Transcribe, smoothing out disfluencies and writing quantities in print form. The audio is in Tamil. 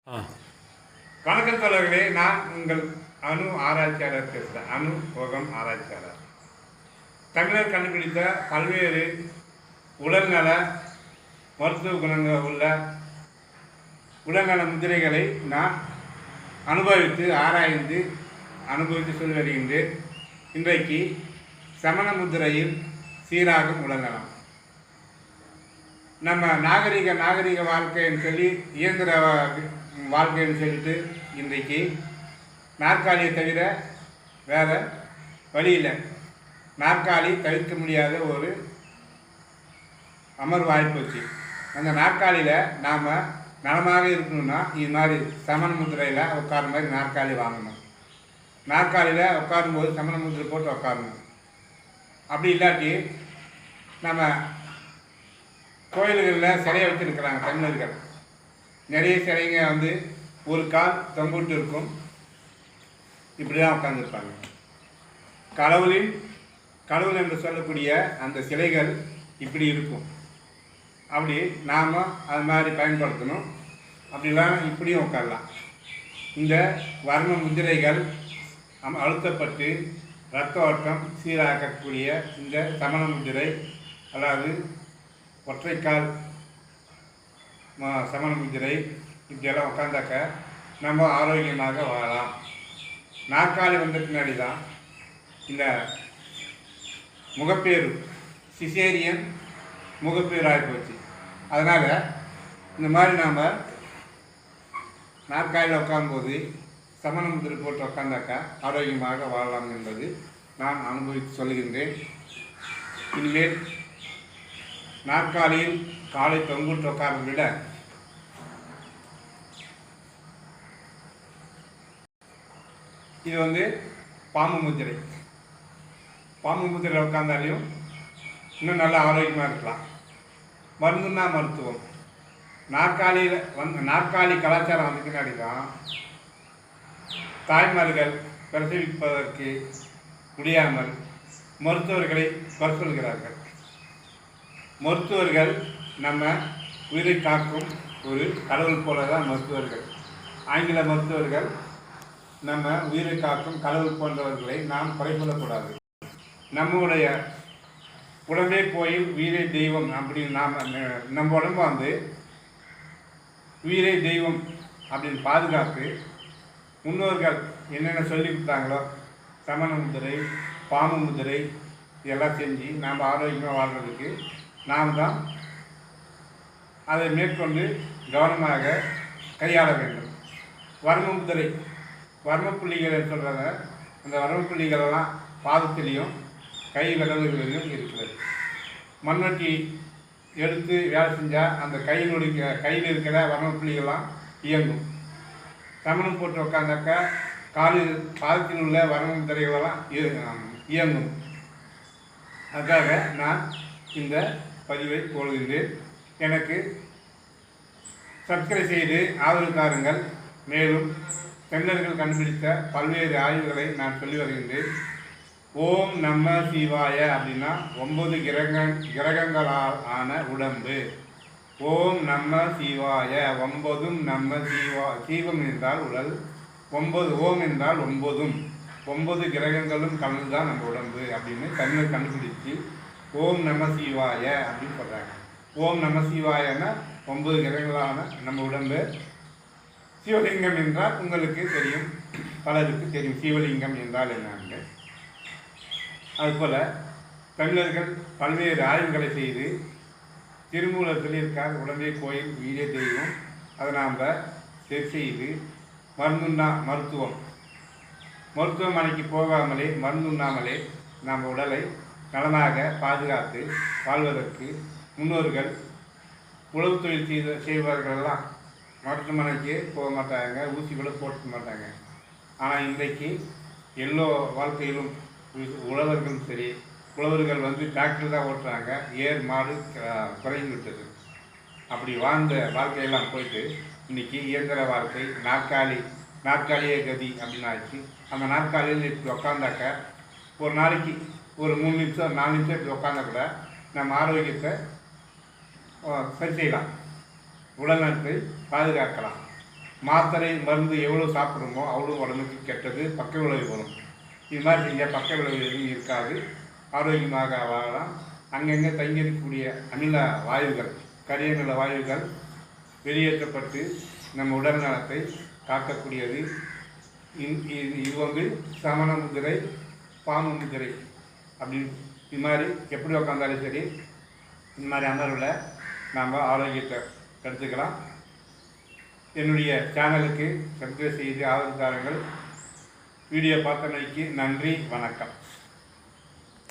ஆ. வணக்கம் தோழர்களே, நான் உங்கள் அணு ஆராய்ச்சியாளர் பேசுகிறேன். அணு போகம் ஆராய்ச்சியாளர். தமிழர் கண்டுபிடித்த பல்வேறு உடல்நல மருத்துவ குணங்கள் உள்ள உடல்நல முதிரைகளை நான் அனுபவித்து சொல்லி வருகின்றேன். இன்றைக்கு சமண முதிரையில் சீராகும் உடல்நலம். நம்ம நாகரிக வாழ்க்கைன்னு சொல்லி இயந்திர வாழ்க்கைன்னு சொல்லிட்டு இன்றைக்கு நாற்காலியை தவிர வேறு வழி இல்லை. நாற்காலி தவிர்க்க முடியாத ஒரு அமர்வாய்ப்போச்சு. அந்த நாற்காலியில் நாம் நலமாக இருக்கணும்னா இது மாதிரி சமண முதிரையில் உட்கார மாதிரி நாற்காலி வாங்கணும். நாற்காலியில் உட்காரும்போது சமண முதிரை போட்டு உட்காரணும். அப்படி இல்லாட்டி நம்ம கோயில்களில் சிலையை வச்சுருக்கிறாங்க தமிழர்கள். நிறைய சிலைங்க ஒரு கால் தொங்கிட்டு இருக்கும். இப்படி தான் உட்காந்துருப்பாங்க. கடவுள் என்று சொல்லக்கூடிய அந்த சிலைகள் இப்படி இருக்கும். அப்படி நாம் அது மாதிரி பயன்படுத்தணும். அப்படிலாம் இப்படியும் உட்காரலாம். இந்த வர்ம முதிரைகள் அழுத்தப்பட்டு இரத்த ஓட்டம் சீராக்கக்கூடிய இந்த சமண முதிரை, அதாவது ஒற்றைக்கால் சமண முதிரை, இப்படியெல்லாம் உட்காந்தாக்க நம்ம ஆரோக்கியமாக வாழலாம். நாற்காலி வந்த பின்னாடி தான் இந்த முகப்பேறு, சிசேரியன் முகப்பேறு ஆகிப்போச்சு. அதனால் இந்த மாதிரி நாம் நாற்காலியில் உட்காரும்போது சமண முதிரை போட்டு உட்காந்தாக்கா ஆரோக்கியமாக வாழலாம் என்பது நான் அனுபவித்து சொல்கின்றேன். இனிமேல் நாற்காலியில் காலை தொங்குட்டு உட்கார்ந்து விட இது பாம்பு முதிரை. பாம்பு முதிரையில் உட்கார்ந்தாலையும் இன்னும் நல்லா ஆரோக்கியமாக இருக்கலாம். மருந்துன்னா மருத்துவம். நாற்காலி கலாச்சாரம் வந்து பின்னாடி தான் தாய்மார்கள் பிரசவிப்பதற்கு முடியாமல் மருத்துவர்களை சொல்கிறார்கள். மருத்துவர்கள் நம்ம உயிரை காக்கும் ஒரு கடவுள் போல தான் மருத்துவர்கள். ஆங்கில மருத்துவர்கள் நம்ம உயிரை காக்கும் கடவுள் போன்றவர்களை நாம் குறை சொல்லக்கூடாது. நம்முடைய உடம்பே போய் உயிரை தெய்வம் அப்படின்னு நம்ம உடம்பு உயிரை தெய்வம் அப்படின்னு பாதுகாத்து முன்னோர்கள் என்னென்ன சொல்லி கொடுத்தாங்களோ சமண முதிரை, பாம்பு முதிரை இதெல்லாம் செஞ்சு நாம் ஆரோக்கியமாக வாழ்கிறதுக்கு நாம் தான் அதை மேற்கொண்டு கவனமாக கையாள வேண்டும். வர்ம முதிரை, வர்மப்புள்ளிகள் சொல்கிறத அந்த வர்மப்புள்ளிகளெல்லாம் பாதத்திலையும் கை விரல்களிலும் இருக்கிறது. மண்வெட்டி எடுத்து வேலை செஞ்சால் அந்த கையில் இருக்கிற வர்மப்புள்ளிகள்லாம் இயங்கும். சமணம் போட்டு உட்காந்தாக்கா பாதத்தில் உள்ள வர்ம முதிரைகளெல்லாம் இயங்கும். அதுக்காக நான் இந்த பதிவை போடுகின்றேன். எனக்கு சப்ஸ்கிரைப் செய்து ஆதரவு தாருங்கள். மேலும் தமிழர்கள் கண்டுபிடித்த பல்வேறு ஆய்வுகளை நான் சொல்லி வருகின்றேன். ஓம் நம சிவாய அப்படின்னா 9 கிரகங்களால் ஆன உடம்பு. ஓம் நம சிவாய, 9 நம சீவம் என்றால் உடல், 9 ஓம் என்றால் 9 கிரகங்களும் கலந்துதான் நம்ம உடம்பு அப்படின்னு தமிழர் கண்டுபிடிச்சு ஓம் நம சிவாய அப்படின்னு சொல்கிறாங்க. ஓம் நம சிவாயன்னா 9 கிரகங்களான நம்ம உடம்பு. சிவலிங்கம் என்றால் உங்களுக்கு தெரியும், பலருக்கு தெரியும் சிவலிங்கம் என்றால் என்னன்னு. அதுபோல் தமிழர்கள் பல்வேறு ஆய்வுகளை செய்து திருமூலத்தில் இருக்கார் உடம்பே கோயில் உயிரே தெய்வம். அதை நாம் சரி செய்து மருத்துவமனைக்கு போகாமலே மருந்துண்ணாமலே நம்ம உடலை நலமாக பாதுகாத்து வாழ்வதற்கு முன்னோர்கள் உழவு தொழில் செய்பவர்களெல்லாம் மருத்துவமனைக்கு போக மாட்டாங்க, ஊசி கூட போட்டுக்க மாட்டாங்க. ஆனால் இன்றைக்கு எல்லோ வாழ்க்கையிலும் உழவர்களும் சரி, உழவர்கள் டிராக்டர் தான் ஓட்டுறாங்க. ஏர் மாடு குறைந்து விட்டது. அப்படி வாழ்ந்த வாழ்க்கையெல்லாம் போயிட்டு இன்றைக்கி இயந்திர வாழ்க்கை, நாற்காலியே கதி அப்படின்னு ஆச்சு. அந்த நாற்காலியில் இப்படி உட்காந்தாக்க ஒரு நாளைக்கு ஒரு 3 நிமிஷம் 4 நிமிஷம் இப்படி உட்காந்தா கூட நம்ம ஆரோக்கியத்தை சரி செய்யலாம், உடல்நலத்தை பாதுகாக்கலாம். மாத்திரை மருந்து எவ்வளோ சாப்பிட்றோமோ அவ்வளோ உடம்புக்கு கெட்டது, பக்க விளைவு வரும். இது மாதிரி செஞ்சால் பக்க விளைவு எதுவும் இருக்காது, ஆரோக்கியமாக வாழலாம். அங்கங்கே தங்கியிருக்கக்கூடிய அமில வாயுகள், கரியமில வாயுகள் வெளியேற்றப்பட்டு நம்ம உடல் நலத்தை காக்கக்கூடியது. இது சமண முதிரை, பாம்பு முதிரை அப்படின்னு இது மாதிரி எப்படி உட்காந்தாலும் சரி, இந்த மாதிரி அமர்வில் நாம் ஆரோக்கியத்தை எடுத்துக்கலாம். என்னுடைய சேனலுக்கு சப்ஸ்கிரைப் செய்து ஆதரவு தாருங்கள். வீடியோ பார்த்தமைக்கு நன்றி, வணக்கம்.